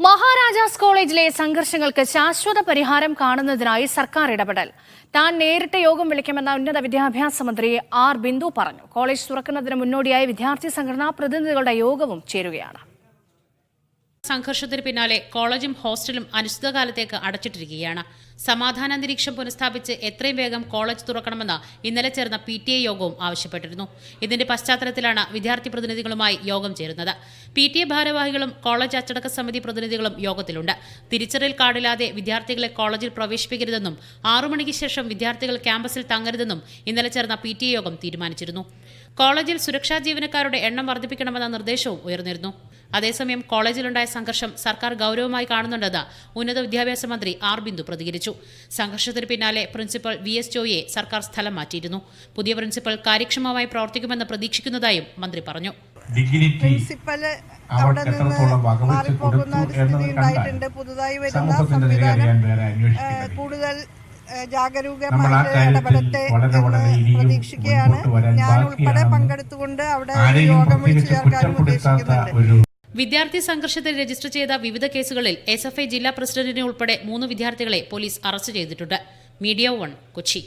മഹാരാജാസ് കോളേജിലെ സംഘർഷങ്ങൾക്ക് ശാശ്വത പരിഹാരം കാണുന്നതിനായി സർക്കാർ ഇടപെടൽ. താൻ നേരിട്ട് യോഗം വിളിക്കുമെന്ന ഉന്നത വിദ്യാഭ്യാസ മന്ത്രി ആർ ബിന്ദു പറഞ്ഞു. കോളേജ് തുറക്കുന്നതിന് മുന്നോടിയായി വിദ്യാർത്ഥി സംഘടനാ പ്രതിനിധികളുടെ യോഗവും ചേരുകയാണ്. സംഘർഷത്തിന് പിന്നാലെ കോളേജും ഹോസ്റ്റലും അനിശ്ചിതകാലത്തേക്ക് അടച്ചിട്ടിരിക്കുകയാണ്. സമാധാനാന്തരീക്ഷം പുനഃസ്ഥാപിച്ച് എത്രയും വേഗം കോളേജ് തുറക്കണമെന്ന് ഇന്നലെ ചേർന്ന PTA യോഗവും ആവശ്യപ്പെട്ടിരുന്നു. ഇതിന്റെ പശ്ചാത്തലത്തിലാണ് വിദ്യാർത്ഥി പ്രതിനിധികളുമായി യോഗം ചേരുന്നത്. PTA ഭാരവാഹികളും കോളേജ് അച്ചടക്ക സമിതി പ്രതിനിധികളും യോഗത്തിലുണ്ട്. തിരിച്ചറിയൽ കാർഡില്ലാതെ വിദ്യാർത്ഥികളെ കോളേജിൽ പ്രവേശിപ്പിക്കരുതെന്നും 6 മണിക്ക് ശേഷം വിദ്യാർത്ഥികൾ ക്യാമ്പസിൽ തങ്ങരുതെന്നും ഇന്നലെ ചേർന്ന PTA യോഗം തീരുമാനിച്ചിരുന്നു. കോളേജിൽ സുരക്ഷാ ജീവനക്കാരുടെ എണ്ണം വർദ്ധിപ്പിക്കണമെന്ന നിർദ്ദേശവും ഉയർന്നിരുന്നു. അതേസമയം കോളേജിലുണ്ടായ സംഘർഷം സർക്കാർ ഗൗരവമായി കാണുന്നുണ്ടെന്ന് ഉന്നത വിദ്യാഭ്യാസ മന്ത്രി ആർ ബിന്ദു പ്രതികരിച്ചു. സംഘർഷത്തിന് പിന്നാലെ പ്രിൻസിപ്പൽ VS ജോയിയെ സർക്കാർ സ്ഥലം മാറ്റിയിരുന്നു. പുതിയ പ്രിൻസിപ്പൽ കാര്യക്ഷമമായി പ്രവർത്തിക്കുമെന്ന് പ്രതീക്ഷിക്കുന്നതായും മന്ത്രി പറഞ്ഞു. പുതുതായി വരുന്ന സംവിധാനം കൂടുതൽ ജാഗരൂകമായിട്ട് ഇടപെടട്ടെ എന്ന് പ്രതീക്ഷിക്കുകയാണ്. ഞാൻ ഉൾപ്പെടെ പങ്കെടുത്തുകൊണ്ട് അവിടെ യോഗം വിളിച്ചു ചേർക്കാനും ഉദ്ദേശിക്കുന്നുണ്ട്. വിദ്യാർത്ഥി സംഘർഷത്തിൽ രജിസ്റ്റർ ചെയ്ത വിവിധ കേസുകളിൽ SFI ജില്ലാ പ്രസിഡന്റിനെ ഉൾപ്പെടെ 3 വിദ്യാർത്ഥികളെ പോലീസ് അറസ്റ്റ് ചെയ്തിട്ടുണ്ട്. മീഡിയ 1 കൊച്ചി.